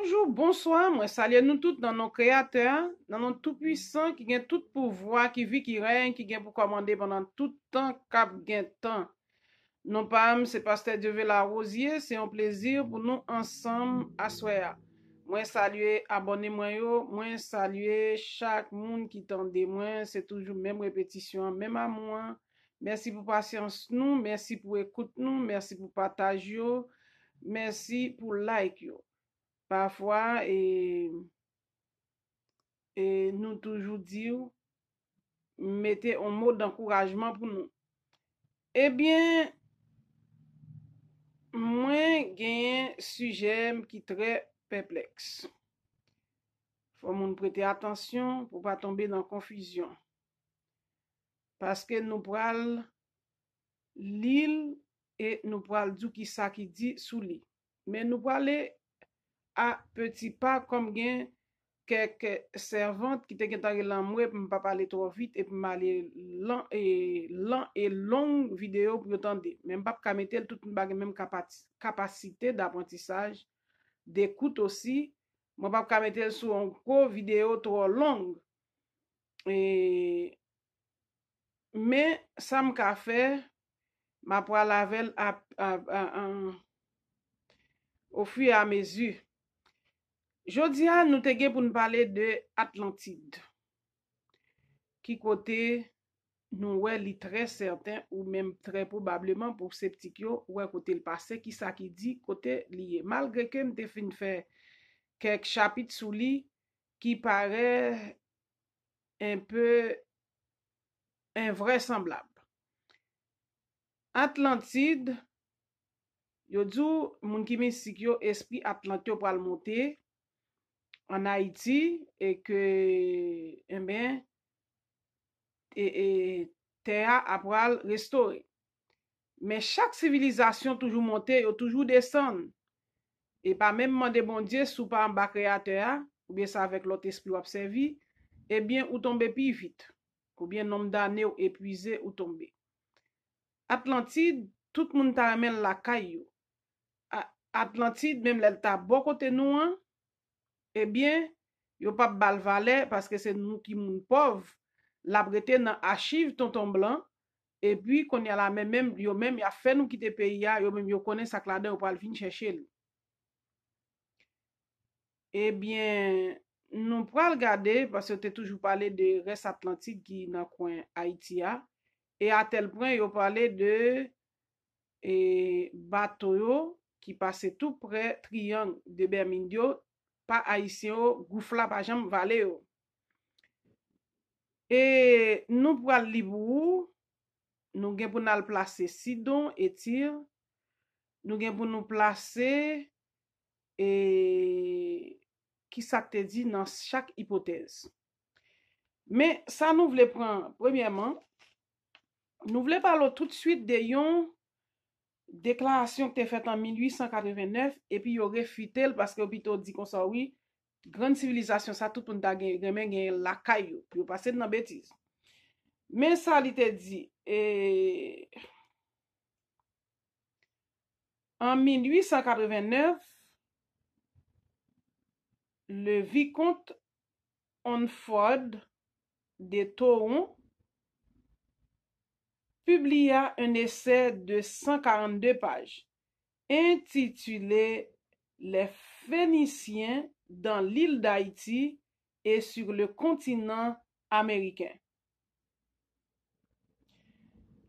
Bonjour, bonsoir, moi salue nous tous dans nos créateurs, dans nos tout-puissants qui gagne tout pouvoir, qui vit, qui règne, qui gagne pour commander pendant tout temps, cap gagne temps. Non pas, c'est Pasteur Dieu la Rosier, c'est un plaisir pour nous ensemble à soir. Moi saluer abonnez-moi yo, moi saluer chaque monde qui tendait moi, c'est toujours même répétition, même à moi. Merci pour patience nous, merci pour écoute nous, merci pour partage yo, merci pour like yo. Parfois, nous toujours dire, mettez un mot d'encouragement pour nous. Eh bien, moi, j'ai un sujet qui est très perplexe. Faut nous prêter attention pour pas tomber dans la confusion. Parce que nous pral l'île et nous pral dire qui ça qui dit sous lit. Mais nous pral aller à petits pas comme gain quelques servantes qui te gen tan lan mwe pour pas parler trop vite et pour m'aller lent et longue vidéo pour entendre. Même pas ka mettre toute même capacité d'apprentissage, d'écoute aussi. Moi pas ka mettre sur un gros vidéo trop longue. Et mais ça m'ka fait m'a pral lavel au fur et à mesure. Jodia nous te gen pour nous parler de Atlantide. Qui côté nous ouais li très certain ou même très probablement pour sceptique yo ouais côté le passé qui ça qui dit côté lié malgré que m'te fin fait quelques chapitres sous li qui paraît un peu invraisemblable. Atlantide yo dou moun ki mystique yo esprit Atlantide pour monter en Haïti et que eh bien et terre a pral restaurer. Mais chaque civilisation toujours monter ou toujours descendre. Et pas même demander bon Dieu sous pas en bas créateur, ou bien ça avec l'autre esprit observé, eh bien ou tomber plus vite. Ou bien nombre d'années ou épuisé ou tomber. Atlantide, tout le monde ta ramène la caillou. Atlantide, même l'elta bon côté nous, eh bien, yo pas bal valet parce que c'est nous qui moun pauvre. La brete dans archive tonton blanc. Et puis, qu'on y a la même, yo même, y a fait nous quitter pays, yo même, yo connaît ça là ou pas le venir chercher. Eh bien, nous pourrons regarder, parce que tu as toujours parlé de reste Atlantique qui dans le coin Haïti. Et à tel point, yo parlé de bateau qui passait tout près triangle de Bermude, pas haïtien, gouffla, pas jamais valé. Et nous pourrons le livre. Nous gen pour nous placer Sidon et Tyr. Nous gen pour nous placer et qui ça te dit dans chaque hypothèse. Mais ça nous voulons prendre premièrement, nous voulons parler tout de suite de yon déclaration qui était faite en 1889 et puis yo réfuté parce que plutôt dit comme ça oui, grande civilisation ça tout monde ta gen la caillou, puis yo passer dans bêtise. Mais ça il te dit en 1889, le vicomte Onford de Toron publia un essai de 142 pages intitulé Les Phéniciens dans l'île d'Haïti et sur le continent américain.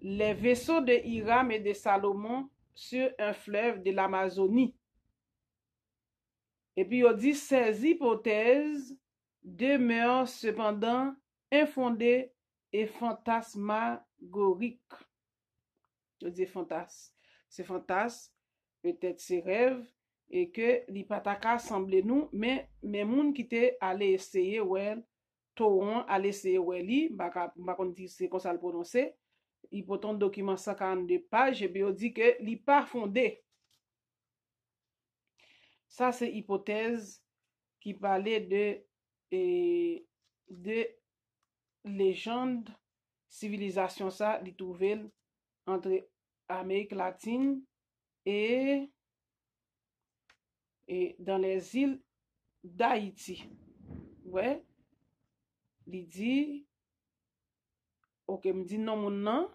Les vaisseaux de Hiram et de Salomon sur un fleuve de l'Amazonie. Et puis, on dit ces hypothèses demeurent cependant infondées et fantasmagoriques. Je dis fantasme. C'est fantasme, peut-être c'est rêve, et que l'hypataka semble nous, mais moun qui te allé essayer, ouais, Toron allé essayer, ouais, li, bah, dire c'est comme ça le prononcer. Il peut un document 142 pages, et puis on dit que li pas fondé. Ça, c'est hypothèse qui parlait de légende, civilisation, ça, li trouvé entre Amérique latine et dans les îles d'Haïti. Ouais, li dit, ok, me dit non moun nan,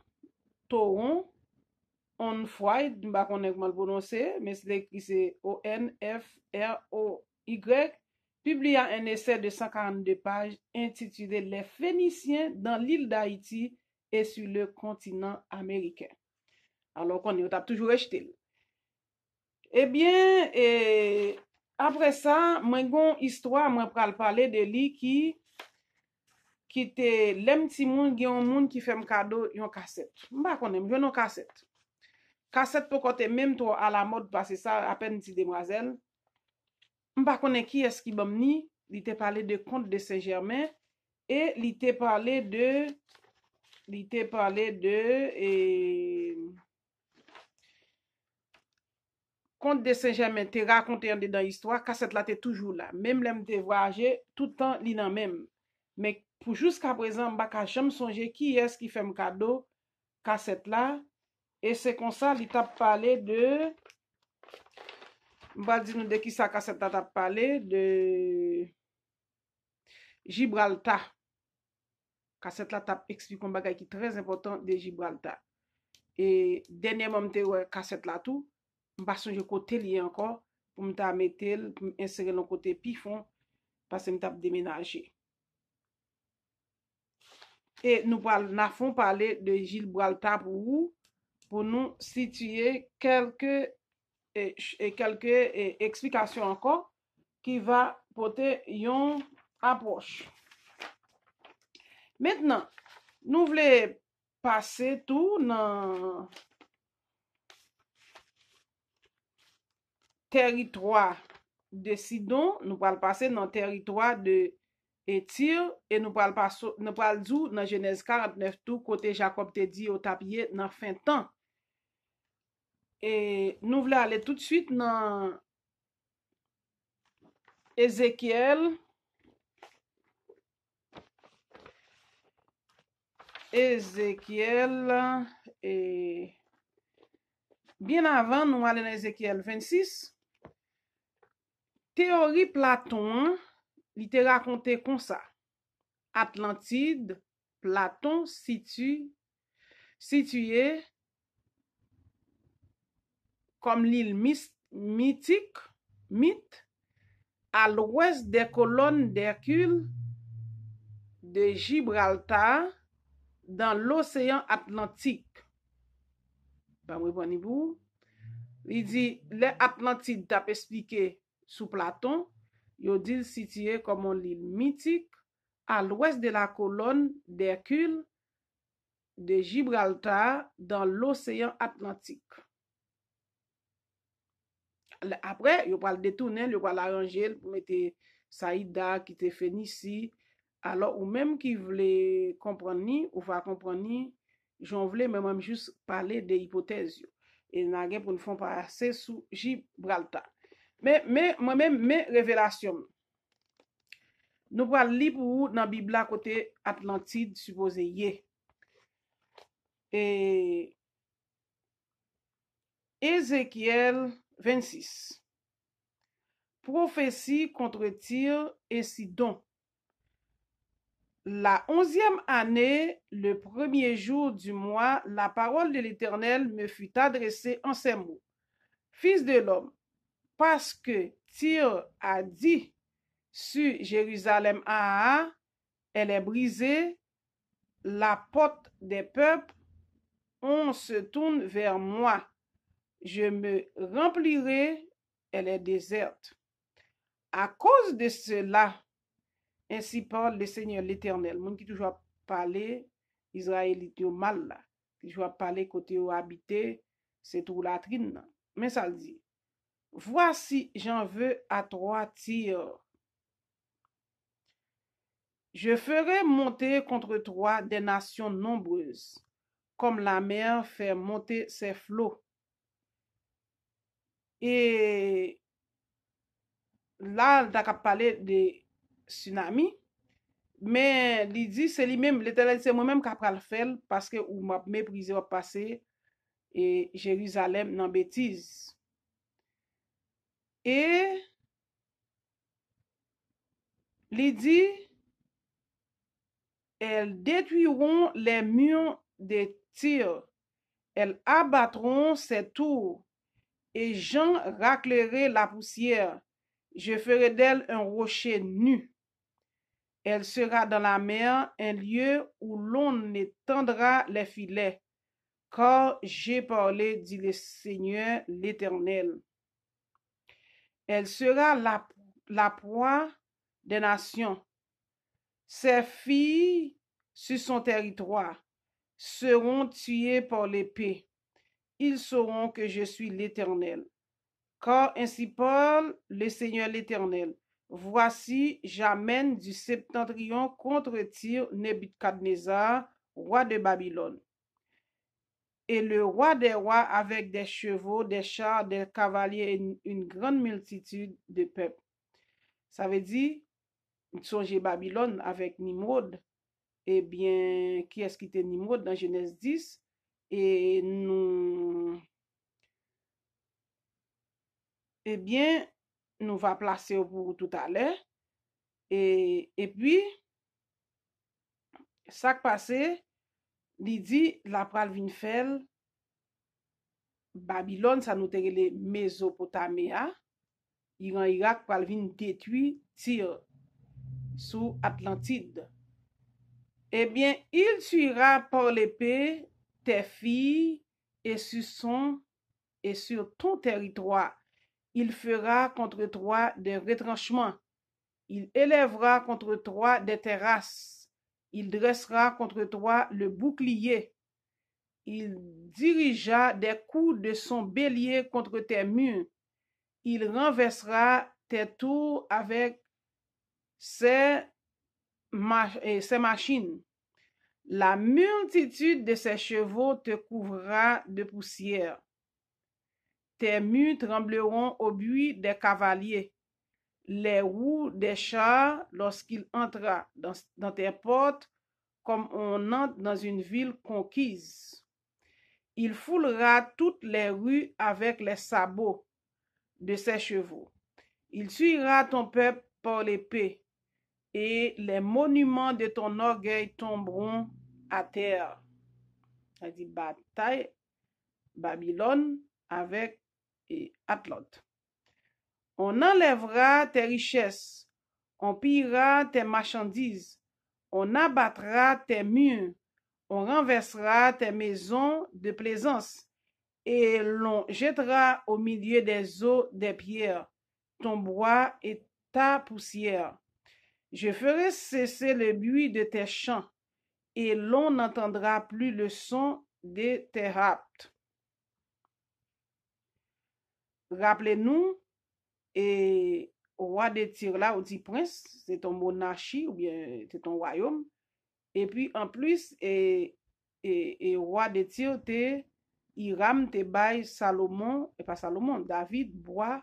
Toron, Onfroy, mba konnen comment le prononcer, mais c'est écrit c'est Onfroy, publia un essai de 142 pages intitulé Les Phéniciens dans l'île d'Haïti et sur le continent américain. Alors qu'on y a toujours rejeté. Eh bien, après ça, moi gon histoire, moi pral parler de lui qui te lem ti moun gen yon moun qui fait m cadeau yon cassette. Mba konnen, yon cassette. Cassette pour côté même toi à la mode parce que ça à peine ti demoiselle. Mba konnen qui est-ce qui bam ni, li te parlé de Comte de Saint-Germain et li te parlé de Comte de Saint-Germain te raconté dans l'histoire, cassette là te toujours là. Même l'aime te voyager tout le temps li nan même. Mais pour jusqu'à présent, m'ba ka jamais songer qui est-ce qui fait me cadeau cassette là et c'est comme ça li t'a parlé de m'ba di nou de qui ça cassette là t'a parlé de Gibraltar. Cassette là t'a expliqué un bagay qui très important de Gibraltar. Et dernièrement m'te ouais cassette là tout, m'pa songer côté li encore pour m'ta mettre pour insérer dans côté pifon parce que m'ta déménager. Et nous n'avons parlé de Gibraltar pour nous situer quelques explications encore qui va porter une approche. Maintenant, nous voulons passer tout dans territoire de Sidon, nous allons passer dans territoire de Tyr et nous allons dire dans Genèse 49 tout côté Jacob te dit au tapier dans fin temps. Et nous voulons aller tout de suite dans Ézéchiel. Et bien avant nous allons dans Ézéchiel 26. Théorie Platon, il te raconté comme ça. Atlantide, Platon situé comme l'île mythique, à l'ouest des colonnes d'Hercule de Gibraltar dans l'océan Atlantique. Il dit, les Atlantides t'a expliqué sous Platon, il dit situé comme l'île mythique à l'ouest de la colonne d'Hercule de Gibraltar dans l'océan Atlantique. Après, il va le détourner, il va l'arranger pour mettre Saïda qui te fait ici. Alors, ou même qui voulait comprendre ni, ou va comprendre ni, j'en voulais même juste parler des hypothèses. Et n'a rien pour nous faire passer sous Gibraltar. Mais moi-même, mes révélations, nous allons lire pour vous dans la Bible à côté Atlantide supposé y. Et Ézéchiel 26. Prophétie contre Tyr et Sidon. La 11e année, le premier jour du mois, la parole de l'Éternel me fut adressée en ces mots. Fils de l'homme, parce que Tyr a dit sur Jérusalem, elle est brisée, la porte des peuples, on se tourne vers moi. Je me remplirai, elle est déserte. À cause de cela, ainsi parle le Seigneur l'Éternel. Moun qui toujours parler Israélite yo mal là, qui toujours parler côté où habité, c'est tout la trine. Mais ça le dit. Voici, j'en veux à toi, Tyr. Je ferai monter contre toi des nations nombreuses, comme la mer fait monter ses flots. Et là, t'as parlé de tsunami, mais il dit c'est lui-même, l'Éternel c'est moi-même qui a le faire parce que ou m'a méprisé au passé et Jérusalem dans bêtise. Et Il dit, elles détruiront les murs de Tyr, elles abattront ses tours, et j'en raclerai la poussière. Je ferai d'elle un rocher nu. Elle sera dans la mer, un lieu où l'on étendra les filets. Car j'ai parlé, dit le Seigneur l'Éternel. Elle sera la proie des nations. Ses filles sur son territoire seront tuées par l'épée. Ils sauront que je suis l'Éternel. Car ainsi parle le Seigneur l'Éternel. Voici, j'amène du septentrion contre Tyr Nebuchadnezzar, roi de Babylone. Et le roi des rois avec des chevaux, des chars, des cavaliers et une grande multitude de peuples. Ça veut dire, songez Babylone avec Nimrod. Eh bien, qui est-ce qui était Nimrod dans Genèse 10? Et nous, eh bien, nous va placer pour tout à l'heure. Et puis, ça qui passé, il dit, la pral vin fel, Babylone, ça nous te les Mésopotamia, Iran, Irak, pral vin détruit Tyr, sous Atlantide. Eh bien, il tuera par l'épée tes filles et sur ton territoire. Il fera contre toi des retranchements. Il élèvera contre toi des terrasses. Il dressera contre toi le bouclier. Il dirigea des coups de son bélier contre tes murs. Il renversera tes tours avec ses machines. La multitude de ses chevaux te couvrira de poussière. Tes murs trembleront au bruit des cavaliers. Les roues des chars lorsqu'il entra dans tes portes, comme on entre dans une ville conquise. Il foulera toutes les rues avec les sabots de ses chevaux. Il tuera ton peuple par l'épée, et les monuments de ton orgueil tomberont à terre. Ça dit bataille Babylone avec Atlante. On enlèvera tes richesses, on pillera tes marchandises, on abattra tes murs, on renversera tes maisons de plaisance, et l'on jettera au milieu des eaux des pierres, ton bois et ta poussière. Je ferai cesser le bruit de tes chants, et l'on n'entendra plus le son de tes raptes. Rappelez-nous, et roi de Tyr là, ou dit prince, c'est ton monarchie ou bien c'est ton royaume. Et puis en plus, et roi de Tyr, Hiram te bail Salomon, et pas Salomon, David bois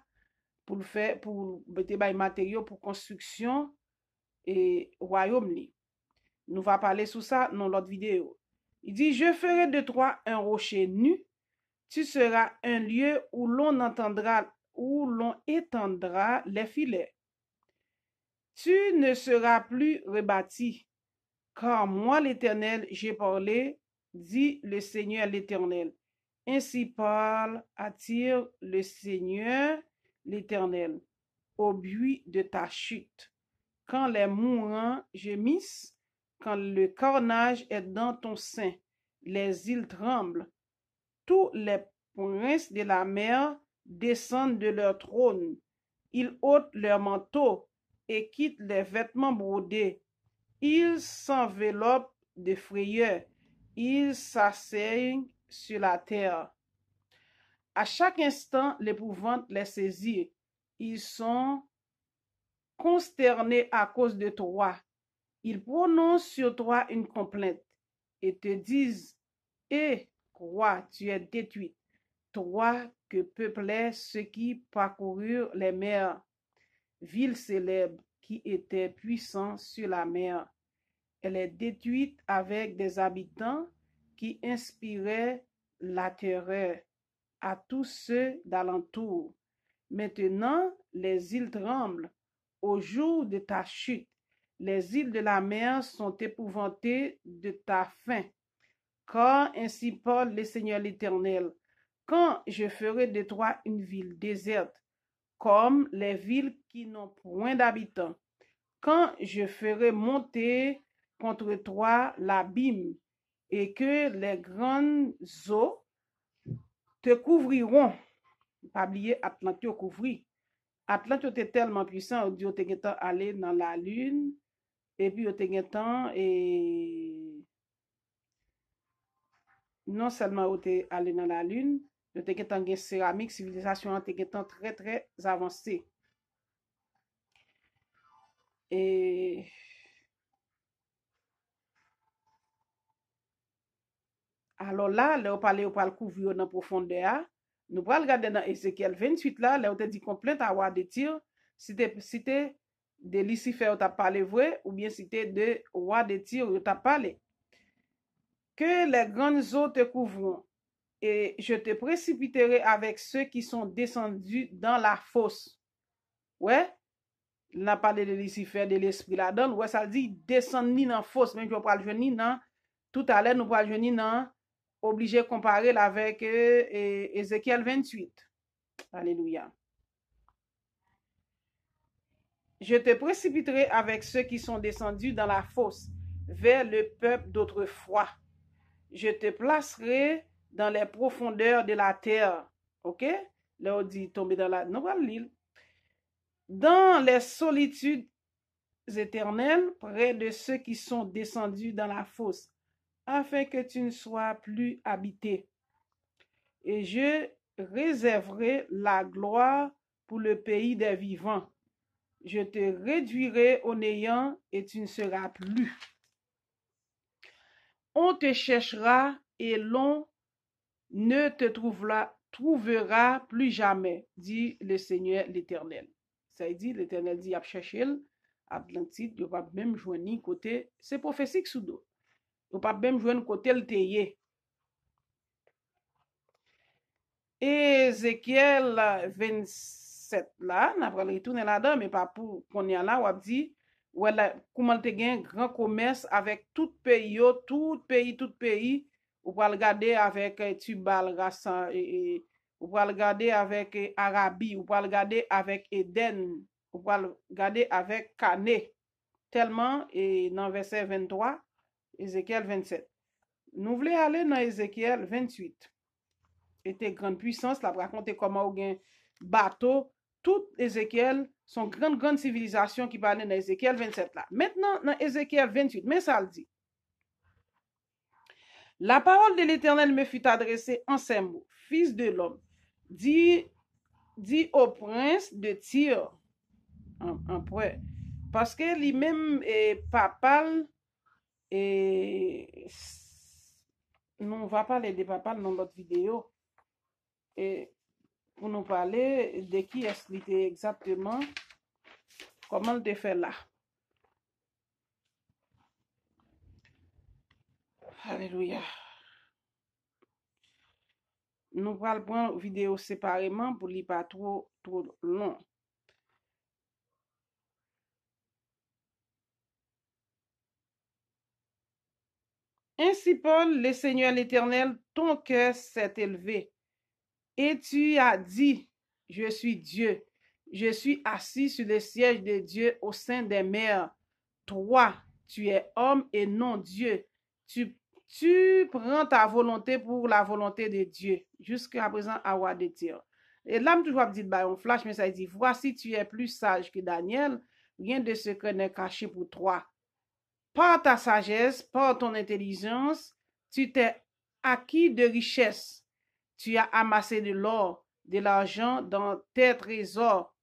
pour le faire, pour te bail matériaux pour construction et royaume li. Nous va parler sur ça dans l'autre vidéo. Il dit, je ferai de toi un rocher nu, tu seras un lieu où l'on entendra, où l'on étendra les filets. Tu ne seras plus rebâti, car moi l'Éternel, j'ai parlé, dit le Seigneur l'Éternel. Ainsi parle, attire le Seigneur l'Éternel, au bruit de ta chute. Quand les mourants gémissent, quand le carnage est dans ton sein, les îles tremblent. Tous les princes de la mer descendent de leur trône. Ils ôtent leurs manteaux et quittent les vêtements brodés. Ils s'enveloppent de frayeur. Ils s'asseyent sur la terre. À chaque instant, l'épouvante les saisit. Ils sont consternés à cause de toi. Ils prononcent sur toi une complainte et te disent, eh, roi, tu es détruit, toi que peuplaient ceux qui parcoururent les mers, ville célèbre qui était puissant sur la mer. Elle est détruite avec des habitants qui inspiraient la terreur à tous ceux d'alentour. Maintenant, les îles tremblent au jour de ta chute. Les îles de la mer sont épouvantées de ta faim. Car ainsi parle le Seigneur l'Éternel, quand je ferai de toi une ville déserte, comme les villes qui n'ont point d'habitants, quand je ferai monter contre toi l'abîme, et que les grandes eaux te couvriront. Pas oublier Atlante couvri. Atlante était tellement puissant, au Dieu était allé dans la lune, et puis au temps et non seulement au allé dans la lune, au temps une céramique, civilisation était très très avancée. Et alors là, on parle couvrir dans profondeur. Nous allons regarder dans Ézéchiel 28 là, on te dit complète à avoir des tirs. C'était de Lucifer, on t'a parlé vrai, ou bien c'était de roi des tirs, on t'a parlé. Que les grandes eaux te couvront, et je te précipiterai avec ceux qui sont descendus dans la fosse. Ouais, on a parlé de Lucifer, de l'esprit là-dedans. Ouais, ça dit descendre ni dans la fosse, même je vais pas le venir dans. Tout à l'heure, nous allons venir dans obligé de comparer avec Ézéchiel 28. Alléluia. Je te précipiterai avec ceux qui sont descendus dans la fosse, vers le peuple d'autrefois. Je te placerai dans les profondeurs de la terre. Ok? Là, on dit tomber dans la nouvelle l'île. Dans les solitudes éternelles, près de ceux qui sont descendus dans la fosse, afin que tu ne sois plus habité. Et je réserverai la gloire pour le pays des vivants. Je te réduirai au néant et tu ne seras plus. On te cherchera et l'on ne te trouvera plus jamais, dit le Seigneur l'Éternel. Ça dit, l'Éternel dit, à chercher Atlantide, il va même joindre côté, c'est prophétique sous dos. Il va même joindre côté le théier. Ézéchiel 27 là, n'a pas retourner là-dedans, mais pas pour qu'on y a là, on dit, voilà, comment te gain grand commerce avec tout pays, ou va regarder avec Tubal, Rassan, ou va regarder avec Arabie, ou va regarder avec Eden, ou va regarder avec Cané, tellement, et dans verset 23, Ézéchiel 27. Nous voulons aller dans Ézéchiel 28. Était grande puissance, la raconter comment on gagne bateau, tout Ézéchiel, son grande civilisation qui parlait dans Ézéchiel 27 là. Maintenant, dans Ézéchiel 28, mais ça le dit. La parole de l'Éternel me fut adressée en ces mots. Fils de l'homme, dis au prince de Tyr, en prêt, parce que lui-même est papal, et nous on va parler de papal dans notre vidéo, et pour nous parler de qui est-ce exactement, comment le fait là. Alléluia. Nous allons prendre la vidéo séparément pour ne pas trop long. Ainsi parle le Seigneur l'Éternel, ton cœur s'est élevé, et tu as dit, je suis Dieu, je suis assis sur le siège de Dieu au sein des mers. Toi, tu es homme et non Dieu. Tu prends ta volonté pour la volonté de Dieu. Jusqu'à présent, à roi de Tyr. Et là, toujours dit, on flash, mais ça dit, voici, tu es plus sage que Daniel, rien de secret n'est caché pour toi. Par ta sagesse, par ton intelligence, tu t'es acquis de richesses. Tu as amassé de l'or, de l'argent dans tes trésors.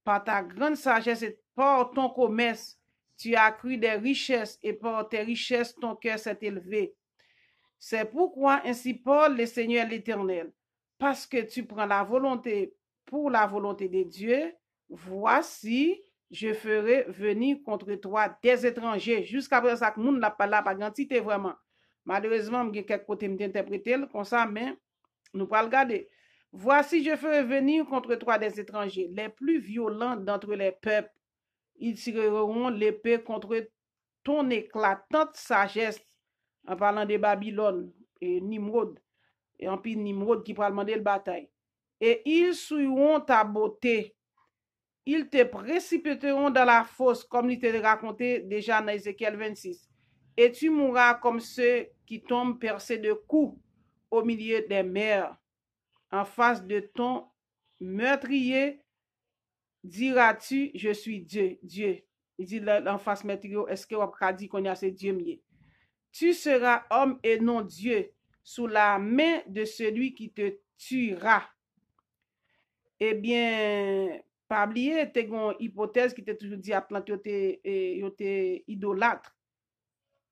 Par ta grande sagesse et par ton commerce, tu as accru des richesses et par tes richesses, ton cœur s'est élevé. C'est pourquoi ainsi parle le Seigneur l'Éternel. Parce que tu prends la volonté pour la volonté de Dieu, voici, je ferai venir contre toi des étrangers. Jusqu'à présent, ça, le monde n'a pas là, pas quantité vraiment. Malheureusement, il y a quelques côtés m'interpréter comme ça, mais nous pas regarder. Voici, je ferai venir contre toi des étrangers, les plus violents d'entre les peuples, ils tireront l'épée contre ton éclatante sagesse, en parlant de Babylone et Nimrod, et en plus Nimrod qui va demander le bataille. Et ils souilleront ta beauté. Ils te précipiteront dans la fosse, comme il te raconté déjà dans Ézéchiel 26. Et tu mourras comme ceux qui tombent percés de coups au milieu des mers. En face de ton meurtrier, diras-tu, je suis Dieu. Dieu. Il dit en face meurtrier, est-ce que on dit qu'on a ce Dieu mieux? Tu seras homme et non Dieu, sous la main de celui qui te tuera. Eh bien, pas oublier, t'es une hypothèse qui t'a toujours dit à Atlante, yo te idolâtre.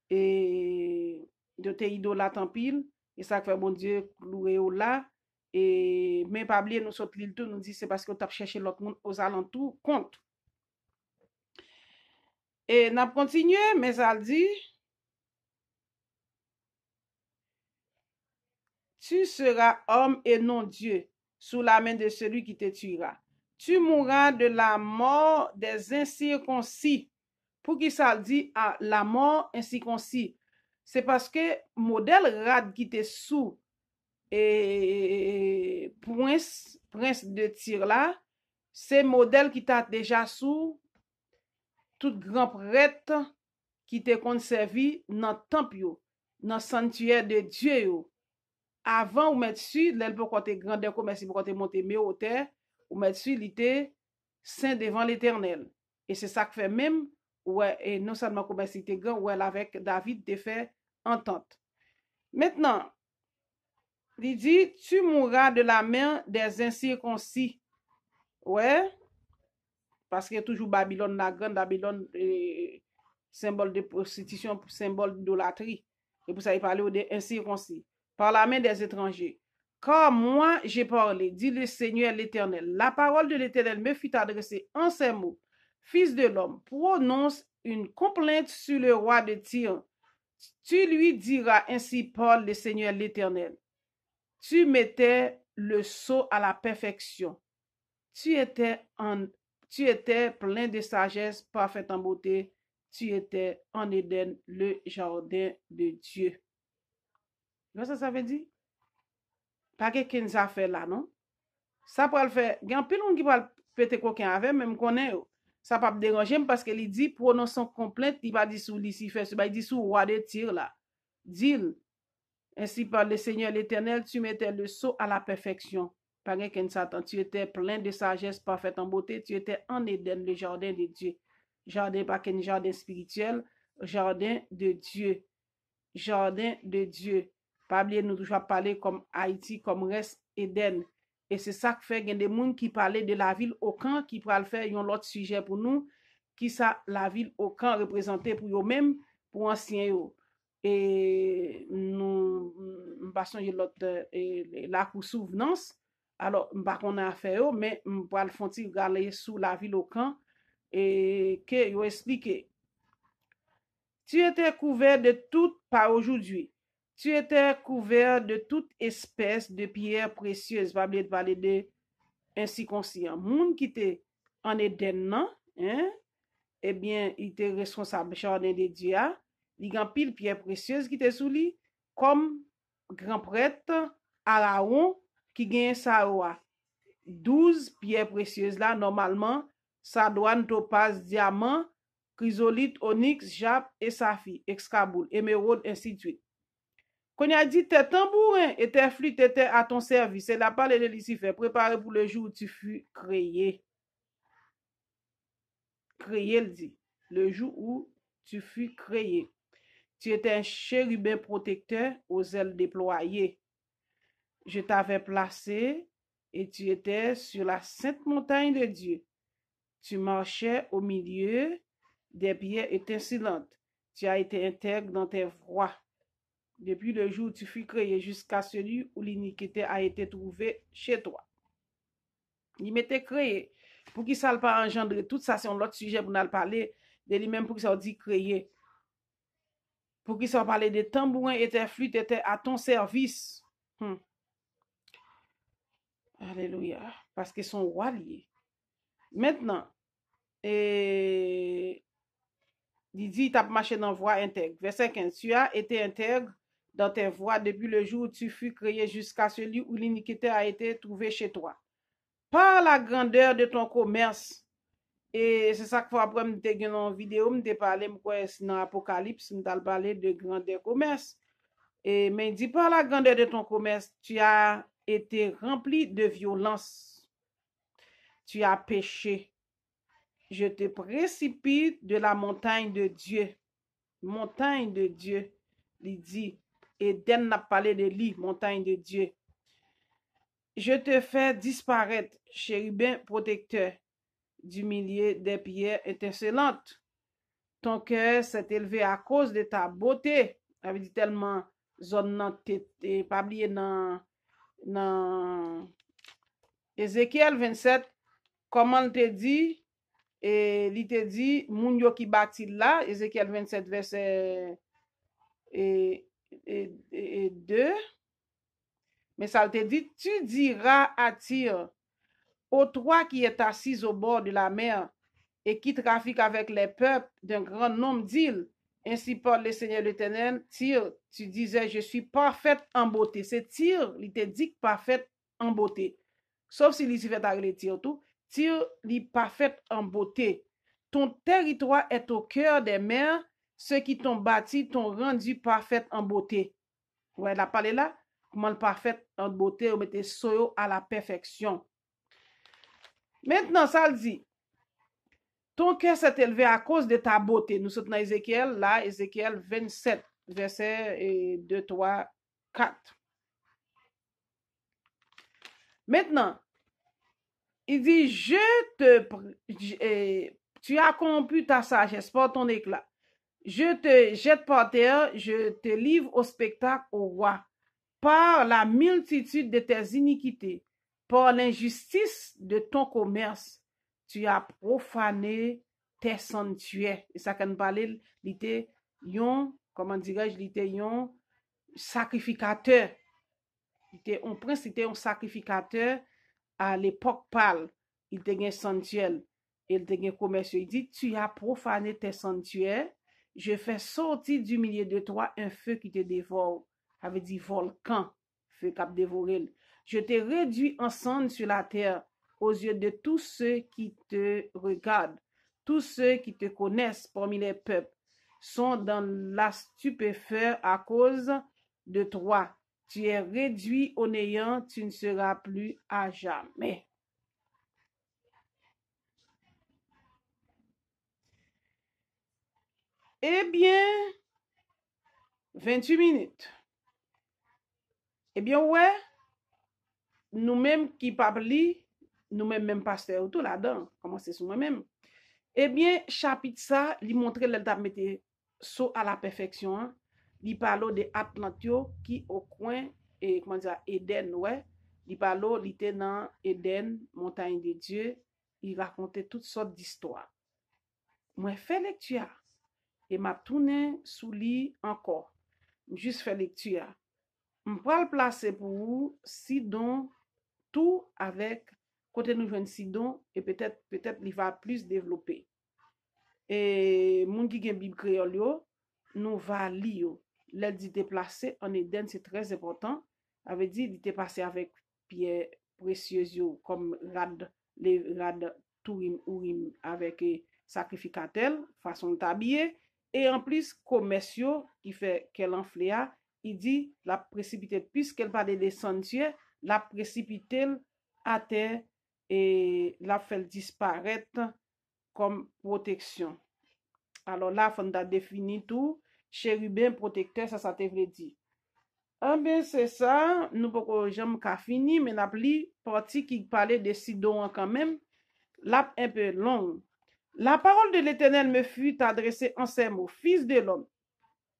Et yo te idolâtre en pile. Et ça fait bon Dieu loué au là. Et mais pas oublier, nous saute l'île tout, nous dit c'est parce que tu as cherché l'autre monde aux alentours, compte. Et n'a continué, mais ça dit, tu seras homme et non Dieu, sous la main de celui qui te tuera. Tu mourras de la mort des incirconcis. Pour qui ça dit à la mort incirconcis? C'est parce que modèle rad qui était sous et prince de tir là, c'est modèle qui t'a déjà sous tout grand prêtre qui te conservé dans temple dans sanctuaire de Dieu yo. Avant ou mettre sur l'elle peut côté grandeur comme si pour côté monter mais hauteur ou mettre sur il était saint devant l'Éternel. Et c'est ça que fait même ouais et non seulement comme si était grand ouais avec David te fait entente. Maintenant, il dit tu mourras de la main des incirconcis. Ouais, parce que toujours Babylone la grande Babylone symbole de prostitution, symbole d'idolâtrie. Et pour ça il parlait des incirconcis. Par la main des étrangers. Car moi j'ai parlé, dit le Seigneur l'Éternel. La parole de l'Éternel me fut adressée en ces mots. Fils de l'homme, prononce une complainte sur le roi de Tyr. Tu lui diras, ainsi parle le Seigneur l'Éternel. Tu mettais le sceau à la perfection. Tu étais plein de sagesse, parfait en beauté. Tu étais en Éden, le jardin de Dieu. Qu'est-ce que ça veut dire? Pas quelqu'un ça fait là, non? Ça peut le faire. Il y a un peu qui va péter coquin avec, même connaît. Ça peut déranger parce qu'il dit prononçant complète, il va dire sous Lucifer, il dit sous roi de Tyr là. Dit ainsi par le Seigneur l'Éternel, tu mettais le sceau à la perfection. Pas quelqu'un Satan, tu étais plein de sagesse, parfaite en beauté, tu étais en Éden, le jardin de Dieu. Jardin pas qu'un jardin spirituel, jardin de Dieu. Jardin de Dieu. Pas oublier nous toujours parler comme Haïti, comme reste Éden. Et c'est ça que fait qu'il y a des gens qui parlaient de la ville au camp, qui pourraient faire un autre sujet pour nous, qui ça, la ville au camp représentée pour eux-mêmes, pour anciens eux. Et nous passons l'autre, la pour souvenance. Alors, pas qu'on a fait eux, mais on va le faire regarder sous la ville au camp, et que yo expliqué. Tu étais couvert de toutes, pas aujourd'hui. Tu étais couvert de toute espèce de pierres précieuses. Pas oublier de parler de ainsi conscient. Moun qui était en Éden, non? Hein? Eh bien, il était responsable jardin de Dieu. Il y a pile pierres précieuses qui étaient sous lui, comme grand prêtre Aaron qui gagne sa roi. 12 pierres précieuses là, normalement, ça doit topaz, diamant, chrysolite, onyx, jade et saphir, escaboule, émeraude, ainsi de suite. Quand il a dit tes tambourins et tes flûtes étaient à ton service, c'est la parole de Lucifer, préparé pour le jour où tu fus créé. Créé, il dit, le jour où tu fus créé. Tu étais un chérubin protecteur aux ailes déployées. Je t'avais placé et tu étais sur la sainte montagne de Dieu. Tu marchais au milieu des pierres étincelantes. Tu as été intègre dans tes voies. Depuis le jour où tu fus créé jusqu'à celui où l'iniquité a été trouvée chez toi. Il m'était créé. Pour qu'il ne pas engendrer tout ça, c'est un autre sujet pour nous parler de lui-même pour qu'il soit dit créé. Pour qu'il soit parlé des tambourins et tes flûtes étaient à ton service. Alléluia. Parce qu'ils sont rois liés. Maintenant, Et il dit, t'as marché dans voie intègre. Verset 15, tu as été intègre dans tes voies depuis le jour où tu fus créé jusqu'à celui où l'iniquité a été trouvée chez toi. Par la grandeur de ton commerce, et c'est ça qu'il faut après me te une vidéo, me te parler dans Apocalypse, me te parler de grandeur commerce. Et mais il dit par la grandeur de ton commerce, tu as été rempli de violence. Tu as péché. Je te précipite de la montagne de Dieu. Montagne de Dieu, il dit. Eden n'a parlé de lui, montagne de Dieu. Je te fais disparaître, chérubin protecteur, du milieu des pierres étincelantes. Ton cœur s'est élevé à cause de ta beauté. Ça veut dire tellement zone nan pas oublié dans Ézéchiel 27, comment te dit, et il te dit, moun yo qui bâti là, Ézéchiel 27, verset 2, mais ça te dit, tu diras à Tyr, ô toi qui es assis au bord de la mer et qui trafique avec les peuples d'un grand nombre d'îles, ainsi parle le Seigneur l'Éternel, Tyr, tu disais, je suis parfaite en beauté. C'est Tyr, il te dit parfaite en beauté. Sauf si il s'y fait arrêter Tyr tout. Tyr, il est parfaite en beauté. Ton territoire est au cœur des mers. Ceux qui t'ont bâti t'ont rendu parfaite en beauté. Ouais, la parlé là, comment le parfaite en beauté, on mettait soyo à la perfection. Maintenant, ça le dit. Ton cœur s'est élevé à cause de ta beauté. Nous sommes dans Ézéchiel, là, Ézéchiel 27, verset 2, 3, 4. Maintenant, il dit, tu as corrompu ta sagesse par ton éclat. Je te jette par terre, je te livre au spectacle au roi, par la multitude de tes iniquités, par l'injustice de ton commerce. Tu as profané tes sanctuaires. Et ça qu'on parlait, il était comment dirais-je, il était un sacrificateur. On prince, c'était un sacrificateur à l'époque pâle. Il était un sanctuaire. Il était un commerce. Il dit, tu as profané tes sanctuaires. Je fais sortir du milieu de toi un feu qui te dévore. Ça veut dire volcan, feu qui a dévoré. Je t'ai réduit en cendre sur la terre aux yeux de tous ceux qui te regardent. Tous ceux qui te connaissent parmi les peuples sont dans la stupéfaction à cause de toi. Tu es réduit au néant, tu ne seras plus à jamais. Eh bien, 28 minutes. Eh bien, ouais, nous-mêmes qui parlons, nous-mêmes, même pasteur, tout là-dedans, commencez sur moi-même. Eh bien, chapitre ça, il montre l'état mettre saut à la perfection. Hein. Il parle de Atlantio qui au coin, et comment dire, Éden, ouais. Il parle, il était dans Éden, montagne de Dieu. Il racontait toutes sortes d'histoires. Moi, fais lecture. Et m'a tourné sous lui encore. Juste fait lecture. Je vais le placer pour vous, Sidon, tout avec, côté nous jouons Sidon, et peut-être il va plus développer. Et moun qui gen Bible créole yo, nous va lire. L'aide dit placé en Éden, c'est très important. Avait dit, il était passé avec pierre précieuse comme rad, les rad tourim ourim avec sacrificateur, façon t'habiller. Et en plus, commerciaux qui fait qu'elle enfléa, il dit, la précipité, puisqu'elle parle des sanctuaires, la précipité à terre et la fait disparaître comme protection. Alors là, on a défini tout. Chérubin protecteur, ça te veut dire. Ah bien, c'est ça. Nous pouvons jamais fini, mais n'a plus partie qui parlait de Sidon quand même. Là, un peu long. La parole de l'Éternel me fut adressée en ces mots. Fils de l'homme,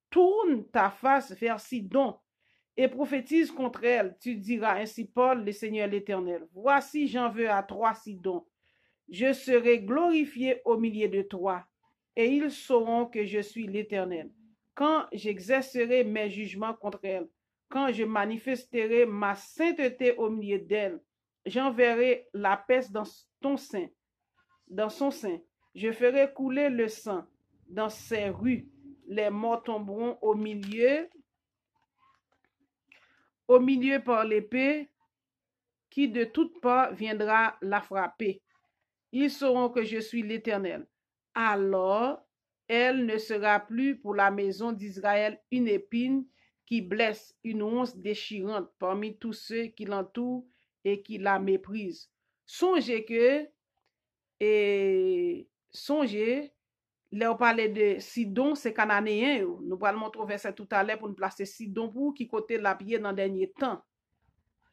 tourne ta face vers Sidon et prophétise contre elle. Tu diras ainsi, Paul, le Seigneur l'Éternel. Voici, j'en veux à toi, Sidon. Je serai glorifié au milieu de toi, et ils sauront que je suis l'Éternel. Quand j'exercerai mes jugements contre elle, quand je manifesterai ma sainteté au milieu d'elle, j'enverrai la peste dans ton sein, dans son sein, Je ferai couler le sang dans ses rues. Les morts tomberont au milieu par l'épée qui de toutes parts viendra la frapper. Ils sauront que je suis l'Éternel. Alors, elle ne sera plus pour la maison d'Israël une épine qui blesse, une once déchirante parmi tous ceux qui l'entourent et qui la méprisent. Songez, là on parlait de Sidon, c'est Cananéen. Nous allons montrer verset tout à l'heure pour nous placer Sidon pour qui côté la pied dans le dernier temps.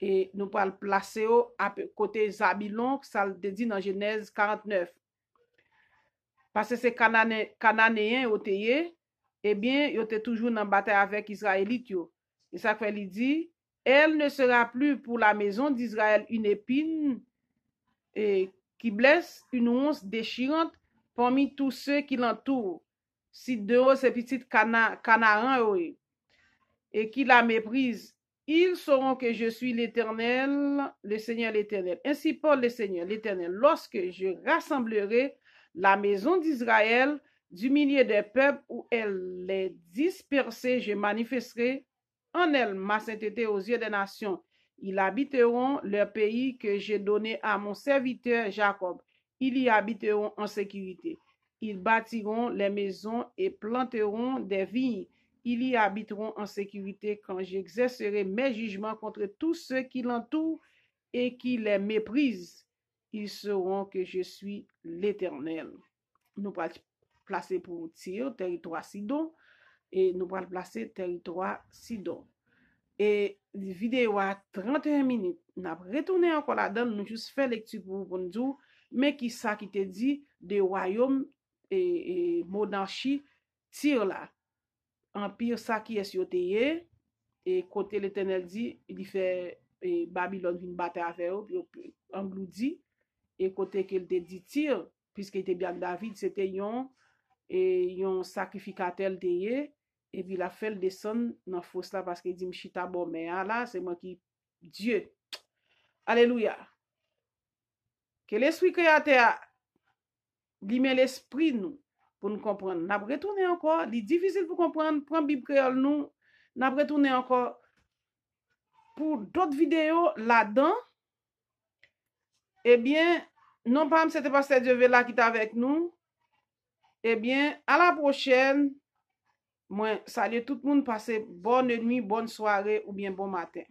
Et nous allons placer à côté Zabilon, ça le dit dans Genèse 49. Parce que c'est Cananéen au teye, eh bien, ils étaient toujours dans bataille avec Israélites. Et ça fait, il dit, elle ne sera plus pour la maison d'Israël une épine qui blesse, une once déchirante parmi tous ceux qui l'entourent. Si de ces petites Canaan et qui la méprisent, ils sauront que je suis l'Éternel, le Seigneur l'Éternel. Ainsi parle le Seigneur l'Éternel, lorsque je rassemblerai la maison d'Israël du milieu des peuples où elle est dispersée, je manifesterai en elle ma sainteté aux yeux des nations. Ils habiteront leur pays que j'ai donné à mon serviteur Jacob. Ils y habiteront en sécurité. Ils bâtiront les maisons et planteront des vignes. Ils y habiteront en sécurité quand j'exercerai mes jugements contre tous ceux qui l'entourent et qui les méprisent. Ils sauront que je suis l'Éternel. Nous allons placer pour Tyr, territoire Sidon, et nous allons placer territoire Sidon. Et vidéo à 31 minutes. Nous avons retourné encore là-dedans, nous juste fait lecture pour nous dire, mais qui ça qui te dit de royaume et monarchie Tyr là. Empire ça qui est sur terre, et côté l'Éternel dit, il fait Babylone vient battre avec eux, puis englouti. Et côté qu'il te dit Tyr, puisqu'il était bien David, c'était un sacrificateur teye, et puis il a fait le descendre dans fosse là parce qu'il dit m'chita bon mais là c'est moi qui Dieu. Alléluia. Que l'esprit créateur lui met l'esprit nous pour nous comprendre. N'a retourner encore, c'est difficile pour comprendre, prendre Bible créole nous, n'a retourner encore pour d'autres vidéos là-dedans. Eh bien, non pas c'était pasteur Dieu là qui est avec nous. Eh bien, à la prochaine. Moi, salut tout le monde, passez bonne nuit, bonne soirée ou bien bon matin.